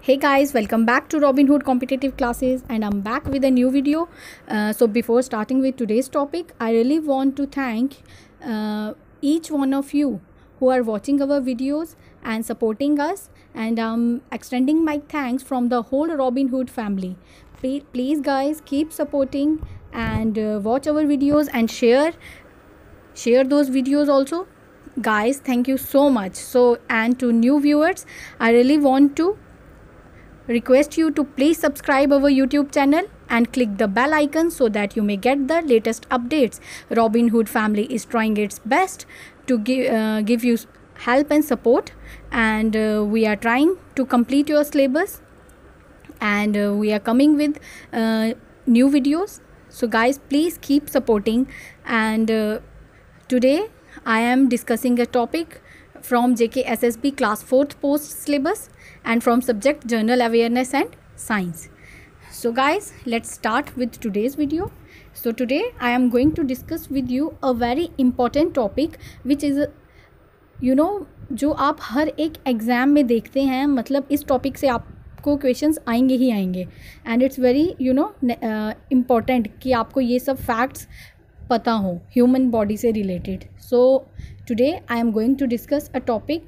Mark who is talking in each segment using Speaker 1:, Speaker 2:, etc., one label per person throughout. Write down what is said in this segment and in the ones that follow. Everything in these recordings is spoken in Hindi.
Speaker 1: Hey guys, welcome back to Robinhood Competitive Classes, and I'm back with a new video. So before starting with today's topic, I really want to thank each one of you who are watching our videos and supporting us, and I'm extending my thanks from the whole Robinhood family. Please guys, keep supporting and watch our videos and share those videos also. Guys, thank you so much. So, and to new viewers, I really want to request you to please subscribe our YouTube channel and click the bell icon so that you may get the latest updates. Robinhood family is trying its best to give you help and support, and we are trying to complete your syllabus, and we are coming with new videos. So guys, please keep supporting, and today I am discussing a topic from JKSSB class 4th post syllabus and from subject General Awareness and Science. So guys, let's start with today's video. So today I am going to discuss with you a very important topic which is जो आप हर एक एग्ज़ाम में देखते हैं, मतलब इस टॉपिक से आपको क्वेश्चंस आएंगे ही आएंगे, एंड इट्स वेरी इम्पॉर्टेंट कि आपको ये सब फैक्ट्स पता हो ह्यूमन बॉडी से related. So today I am going to discuss a topic,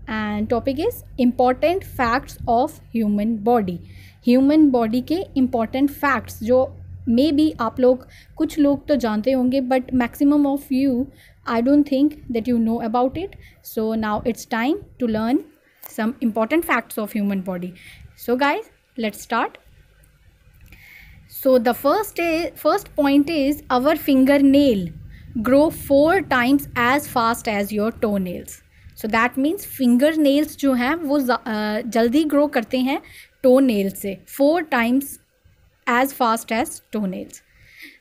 Speaker 1: and topic is important facts of human body. Human body के इम्पॉर्टेंट फैक्ट्स जो मे बी आप लोग, कुछ लोग तो जानते होंगे, but maximum of you I don't think that you know about it. So now it's time to learn some important facts of human body. So guys, let's start. So the first point is our fingernail grow 4 times as fast as your toenails. So that means fingernails जो हैं वो जल्दी grow करते हैं toenails से 4 times as fast as toenails.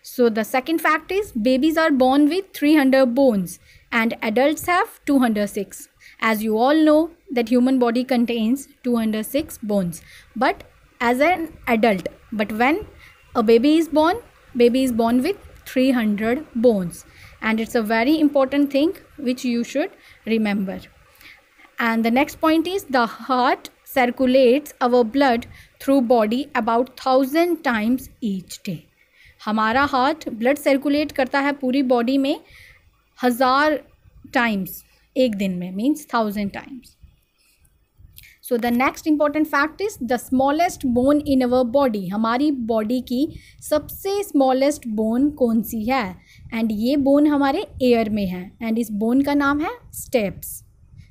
Speaker 1: So the second fact is babies are born with 300 bones and adults have 206. As you all know that human body contains 206 bones, but as an adult, but when a baby is born with 300 bones, and it's a very important thing which you should remember. And the next point is the heart circulates our blood through body about 1000 times each day. हमारा हार्ट ब्लड सर्कुलेट करता है पूरी बॉडी में 1000 टाइम्स एक दिन में, means 1000 times. So the next important fact is the smallest bone in our body. हमारी बॉडी की सबसे स्मॉलेस्ट बोन कौन सी है? एंड ये बोन हमारे एयर में है, एंड इस बोन का नाम है steps.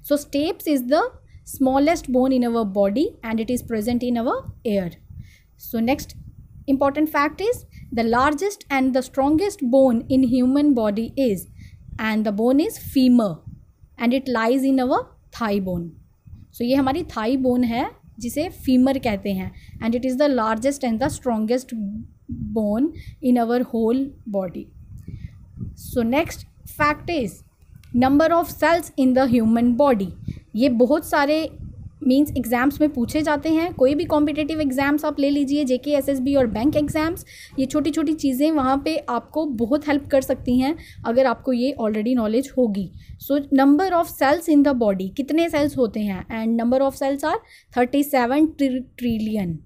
Speaker 1: So steps is the smallest bone in our body and it is present in our air. So next important fact is the largest and the strongest bone in human body is, and the bone is femur, and it lies in our thigh bone. So ये हमारी thigh bone है जिसे femur कहते हैं, and it is the largest and the strongest bone in our whole body. So next fact is number of cells in the human body. ये बहुत सारे मीन्स एग्ज़ाम्स में पूछे जाते हैं. कोई भी कॉम्पिटिटिव एग्ज़ाम्स आप ले लीजिए, JKSSB और बैंक एग्ज़ाम्स, ये छोटी छोटी चीज़ें वहाँ पे आपको बहुत हेल्प कर सकती हैं अगर आपको ये ऑलरेडी नॉलेज होगी. So number of cells in the body, कितने सेल्स होते हैं? And number of cells are 37 trillion.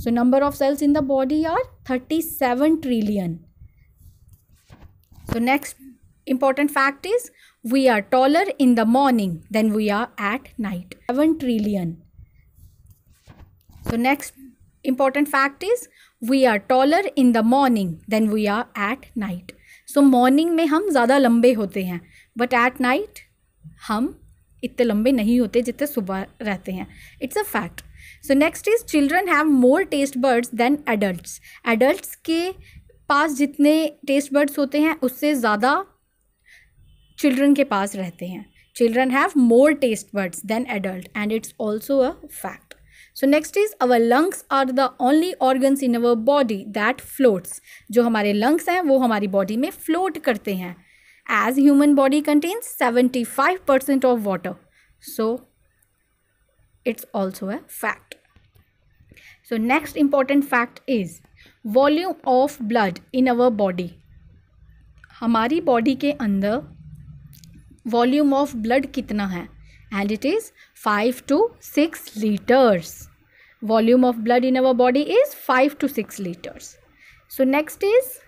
Speaker 1: So number of cells in the body are 37 trillion. So next important fact is we are taller in the morning than we are at night. 7 trillion. So next important fact is we are taller in the morning than we are at night. So morning में हम ज़्यादा लंबे होते हैं, but at night हम इतने लंबे नहीं होते जितने सुबह रहते हैं. It's a fact. So next is children have more taste buds than adults. Adults के पास जितने taste buds होते हैं उससे ज़्यादा चिल्ड्रन के पास रहते हैं. Children have more taste buds than adult, and it's also a fact. So next is our lungs are the only organs in our body that floats. जो हमारे लंग्स हैं वो हमारी बॉडी में फ्लोट करते हैं. As human body contains 75% of water, so it's also a fact. So next important fact is volume of blood in our body. हमारी बॉडी के अंदर वॉल्यूम ऑफ ब्लड कितना है? and it is 5 to 6 liters. Volume of blood in our body is 5 to 6 liters. So next is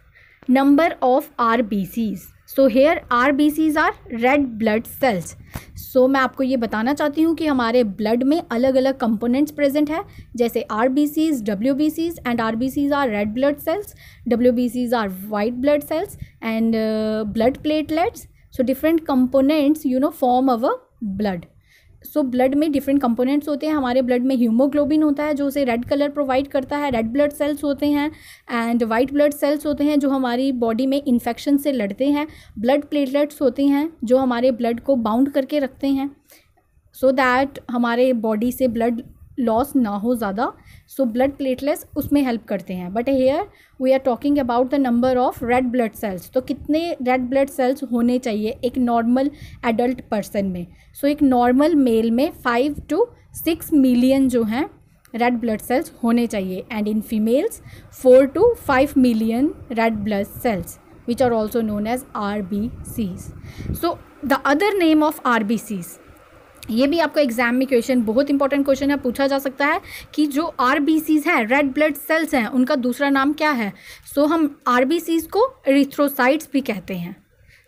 Speaker 1: number of RBCs. So here RBCs are red blood cells. So मैं आपको ये बताना चाहती हूँ कि हमारे ब्लड में अलग अलग कंपोनेंट्स प्रेजेंट है, जैसे RBCs, WBCs and RBCs are red blood cells, WBCs are white blood cells and blood platelets. So different components form our blood. So blood में डिफरेंट कंपोनेंट्स होते हैं. हमारे ब्लड में हीमोग्लोबिन होता है जो उसे रेड कलर प्रोवाइड करता है, रेड ब्लड सेल्स होते हैं एंड वाइट ब्लड सेल्स होते हैं जो हमारी बॉडी में इन्फेक्शन से लड़ते हैं, ब्लड प्लेटलेट्स होते हैं जो हमारे ब्लड को बाउंड करके रखते हैं सो दैट हमारे बॉडी से ब्लड लॉस ना हो ज़्यादा. सो ब्लड प्लेटलेट्स उसमें हेल्प करते हैं. But here we are talking about the number of red blood cells. तो कितने रेड ब्लड सेल्स होने चाहिए एक नॉर्मल एडल्ट पर्सन में? सो एक नॉर्मल मेल में 5 to 6 मिलियन जो हैं रेड ब्लड सेल्स होने चाहिए and in females 4 to 5 million red blood cells which are also known as RBCs. So the other name of RBCs, ये भी आपको एग्जाम में क्वेश्चन, बहुत इंपॉर्टेंट क्वेश्चन है, पूछा जा सकता है कि जो RBCs हैं रेड ब्लड सेल्स हैं उनका दूसरा नाम क्या है? सो हम RBCs को एरिथ्रोसाइट्स भी कहते हैं.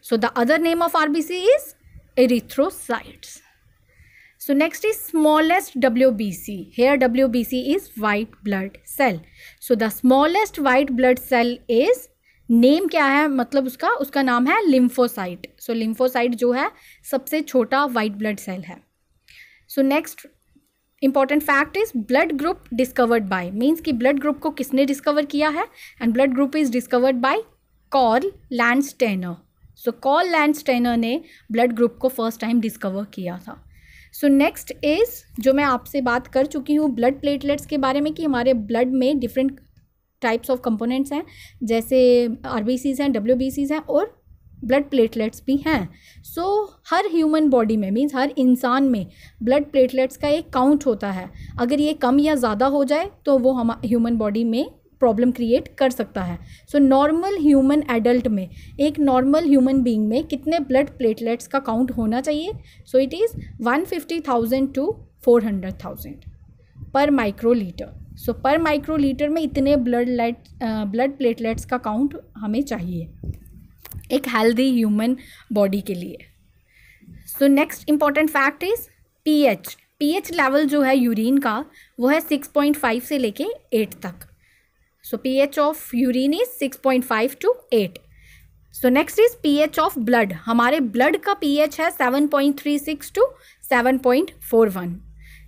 Speaker 1: So the other name of RBC is erythrocytes. So next is smallest WBC. Here WBC is white blood cell. So the smallest white blood cell is, name क्या है मतलब उसका नाम है लिम्फोसाइट. सो लिम्फोसाइट जो है सबसे छोटा वाइट ब्लड सेल है. So next important fact is blood group discovered by, means कि ब्लड ग्रुप को किसने डिस्कवर किया है? And blood group is discovered by Karl Landsteiner. So Karl Landsteiner ने ब्लड ग्रुप को फर्स्ट टाइम डिस्कवर किया था. सो नेक्स्ट इज जो मैं आपसे बात कर चुकी हूँ ब्लड प्लेटलेट्स के बारे में कि हमारे ब्लड में डिफरेंट टाइप्स ऑफ कंपोनेंट्स हैं, जैसे RBCs हैं, WBCs हैं और ब्लड प्लेटलेट्स भी हैं. सो हर ह्यूमन बॉडी में, मीन्स हर इंसान में ब्लड प्लेटलेट्स का एक काउंट होता है. अगर ये कम या ज़्यादा हो जाए तो वो हम ह्यूमन बॉडी में प्रॉब्लम क्रिएट कर सकता है. सो नॉर्मल ह्यूमन एडल्ट में, एक नॉर्मल ह्यूमन बीइंग में कितने ब्लड प्लेटलेट्स का काउंट होना चाहिए? सो इट इज़ 150,000 to 400,000 पर माइक्रोलीटर. सो पर माइक्रोलीटर में इतने ब्लड प्लेटलेट्स का काउंट हमें चाहिए एक हेल्दी ह्यूमन बॉडी के लिए. सो next important fact is pH level जो है यूरिन का वो है 6.5 से लेके 8 तक. So pH of urine is 6.5 to 8. So next is pH of blood. हमारे ब्लड का पीएच है 7.36 to 7.41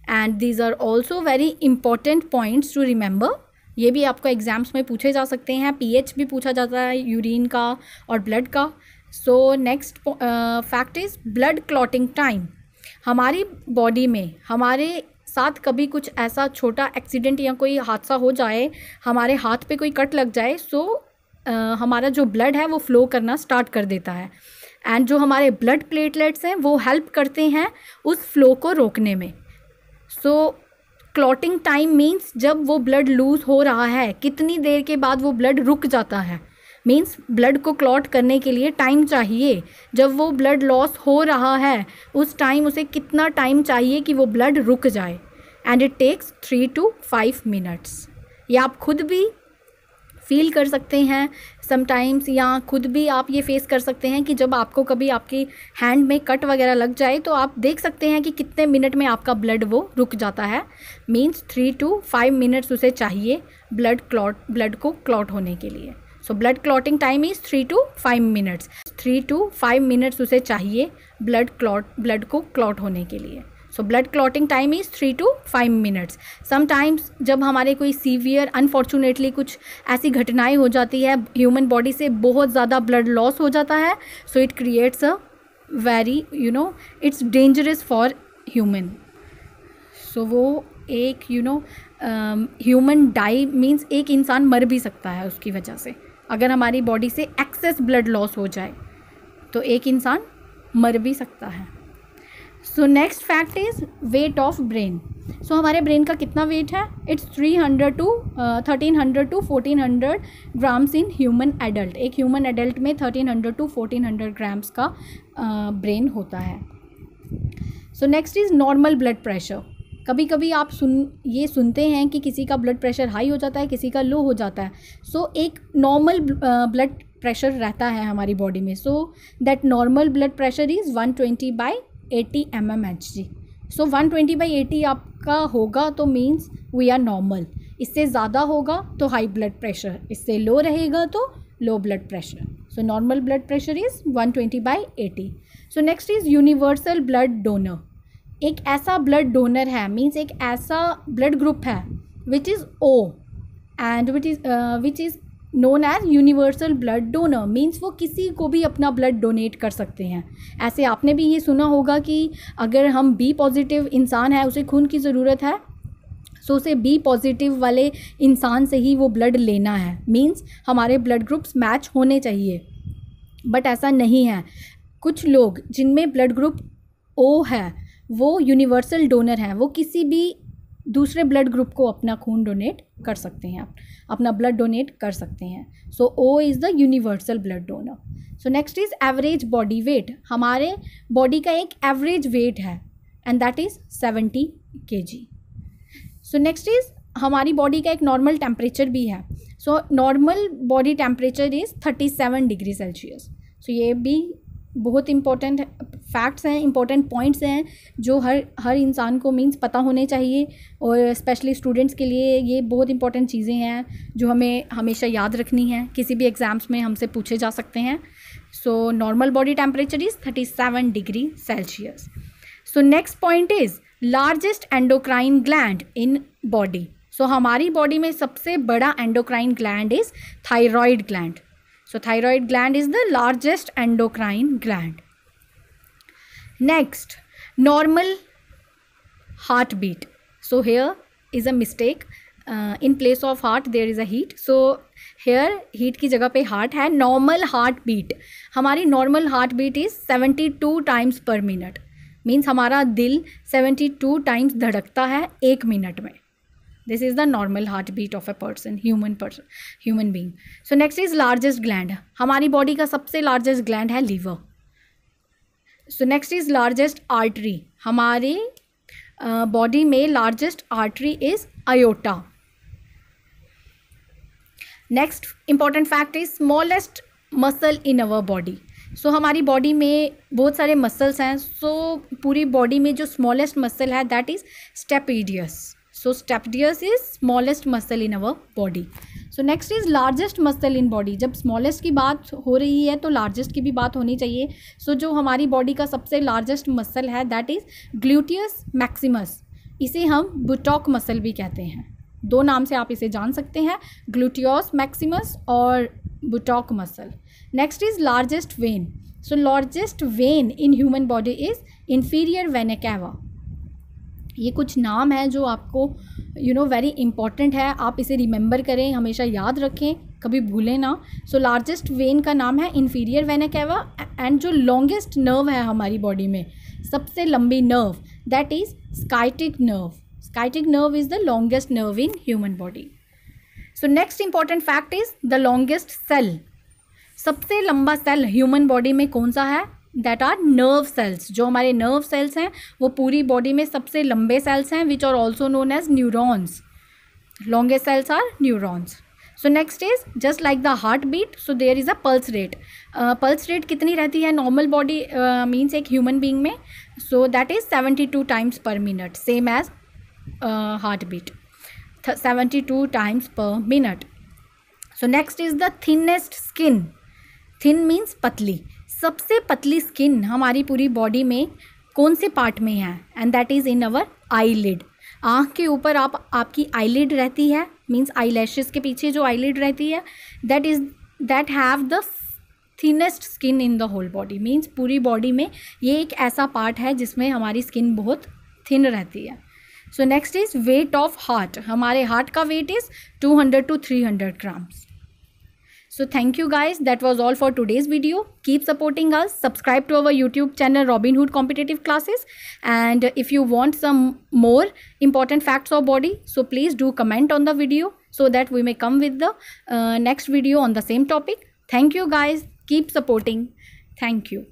Speaker 1: and these are also very important points to remember. ये भी आपको एग्जाम्स में पूछे जा सकते हैं. पीएच भी पूछा जाता है यूरिन का और ब्लड का. सो next fact is blood clotting time. हमारी बॉडी में हमारे साथ कभी कुछ ऐसा छोटा एक्सीडेंट या कोई हादसा हो जाए, हमारे हाथ पे कोई कट लग जाए, सो हमारा जो ब्लड है वो फ्लो करना स्टार्ट कर देता है एंड जो हमारे ब्लड प्लेटलेट्स हैं वो हेल्प करते हैं उस फ्लो को रोकने में. सो क्लॉटिंग टाइम मीन्स जब वो ब्लड लूज़ हो रहा है कितनी देर के बाद वो ब्लड रुक जाता है. मीन्स ब्लड को क्लॉट करने के लिए टाइम चाहिए. जब वो ब्लड लॉस हो रहा है उस टाइम उसे कितना टाइम चाहिए कि वो ब्लड रुक जाए and it takes 3 to 5 minutes. या आप खुद भी फील कर सकते हैं समटाइम्स, या खुद भी आप ये फेस कर सकते हैं कि जब आपको कभी आपकी हैंड में कट वगैरह लग जाए तो आप देख सकते हैं कि कितने मिनट में आपका ब्लड वो रुक जाता है. मीन्स 3 to 5 minutes उसे चाहिए ब्लड को क्लॉट होने के लिए. So blood clotting time is 3 to 5 minutes. 3 to 5 minutes उसे चाहिए ब्लड को क्लॉट होने के लिए. So blood clotting time is 3 to 5 minutes. Sometimes जब हमारे कोई सीवियर अनफॉर्चुनेटली कुछ ऐसी घटनाएं हो जाती है, ह्यूमन बॉडी से बहुत ज़्यादा ब्लड लॉस हो जाता है, so it creates a very it's dangerous for human. So वो एक ह्यूमन डाई मीन्स एक इंसान मर भी सकता है उसकी वजह से. अगर हमारी बॉडी से एक्सेस ब्लड लॉस हो जाए तो एक इंसान मर भी सकता है. So next fact is weight of brain. So हमारे ब्रेन का कितना वेट है? It's 1300 to 1400 grams in human adult. एक ह्यूमन एडल्ट में 1300 to 1400 ग्राम्स का ब्रेन होता है. So next is normal blood pressure. कभी कभी आप सुनते हैं कि किसी का ब्लड प्रेशर हाई हो जाता है, किसी का लो हो जाता है. सो एक नॉर्मल ब्लड प्रेशर रहता है हमारी बॉडी में. So that normal blood pressure is 120/80 mmHg. सो 120/80 आपका होगा तो मीन्स वी आर नॉर्मल. इससे ज़्यादा होगा तो हाई ब्लड प्रेशर, इससे लो रहेगा तो low blood pressure. So normal blood pressure is 120/80. So next is universal blood donor. एक ऐसा ब्लड डोनर है, मीन्स एक ऐसा ब्लड ग्रुप है which is O and which is known as universal blood donor. Means वो किसी को भी अपना ब्लड डोनेट कर सकते हैं. ऐसे आपने भी ये सुना होगा कि अगर हम B पॉजिटिव इंसान है, उसे खून की ज़रूरत है, सो उसे B पॉजिटिव वाले इंसान से ही वो ब्लड लेना है. मीन्स हमारे ब्लड ग्रुप्स मैच होने चाहिए. बट ऐसा नहीं है. कुछ लोग जिनमें ब्लड ग्रुप O है वो यूनिवर्सल डोनर हैं, वो किसी भी दूसरे ब्लड ग्रुप को अपना खून डोनेट कर सकते हैं, अपना ब्लड डोनेट कर सकते हैं. So O is the universal blood donor. So next is average body weight. हमारे बॉडी का एक एवरेज वेट है and that is 70 kg. So next is हमारी बॉडी का एक नॉर्मल टेम्परेचर भी है. So normal body temperature is 37 degree Celsius. So ये भी बहुत इंपॉर्टेंट फैक्ट्स हैं, इंपॉर्टेंट पॉइंट्स हैं जो हर इंसान को मीन्स पता होने चाहिए. और स्पेशली स्टूडेंट्स के लिए ये बहुत इंपॉर्टेंट चीज़ें हैं जो हमें हमेशा याद रखनी है. किसी भी एग्ज़ाम्स में हमसे पूछे जा सकते हैं. So normal body temperature is 37 degree Celsius. So next point is largest endocrine gland in body. So हमारी बॉडी में सबसे बड़ा endocrine gland is thyroid gland. So thyroid gland is the largest endocrine gland. Next, normal heartbeat. So here is a mistake. In place of heart there is a heat. So here heat की जगह पे heart है. Normal heartbeat. हमारी normal heartbeat is 72 times per minute. Means हमारा दिल 72 times धड़कता है 1 मिनट में. This is the normal heartbeat of a person, human being. So next is largest gland. हमारी बॉडी का सबसे largest gland है liver. So next is largest artery. हमारे बॉडी में largest artery is aorta. Next important fact is smallest muscle in our body. So हमारी बॉडी में बहुत सारे मसल्स हैं. So पूरी बॉडी में जो smallest muscle है that is stapedius. So stapedius is smallest muscle in our body. So next is largest muscle in body. जब smallest की बात हो रही है तो largest की भी बात होनी चाहिए. So जो हमारी बॉडी का सबसे largest muscle है that is gluteus maximus. इसे हम बुटॉक मसल भी कहते हैं. 2 नाम से आप इसे जान सकते हैं, gluteus maximus और बुटॉक muscle. Next is largest vein. So largest vein in human body is inferior vena cava. ये कुछ नाम है जो आपको वेरी इंपॉर्टेंट है. आप इसे रिमेंबर करें, हमेशा याद रखें, कभी भूलें ना. सो लार्जेस्ट वेन का नाम है इन्फीरियर वेना कैवा. एंड जो लॉन्गेस्ट नर्व है हमारी बॉडी में, सबसे लंबी nerve, that is sciatic nerve. Sciatic nerve is the longest nerve in human body. So next important fact is the longest cell. सबसे लंबा सेल ह्यूमन बॉडी में कौन सा है? That are nerve cells. जो हमारे नर्व सेल्स हैं वो पूरी बॉडी में सबसे लंबे सेल्स हैं, which are also known as neurons. Longest cells are neurons. So next is just like the heart beat. So there is a pulse rate. Pulse rate कितनी रहती है नॉर्मल बॉडी मीन्स एक ह्यूमन बींग में? So that is 72 times per minute, same as heart beat, 72 times per minute. So next is the thinnest skin. Thin means पतली. सबसे पतली स्किन हमारी पूरी बॉडी में कौन से पार्ट में है? And that is in our eyelid. आँख के ऊपर आपकी आईलिड रहती है, मीन्स आई लैशेज़ के पीछे जो आईलिड रहती है, that have the thinnest skin in the whole body. Means पूरी बॉडी में ये एक ऐसा पार्ट है जिसमें हमारी स्किन बहुत थिन रहती है. So next is weight of heart. हमारे हार्ट का wait is 200 to 300 grams. So thank you guys. That was all for today's video. Keep supporting us. Subscribe to our YouTube channel Robinhood Competitive Classes. And if you want some more important facts of body, so please do comment on the video so that we may come with the next video on the same topic. Thank you guys. Keep supporting. Thank you.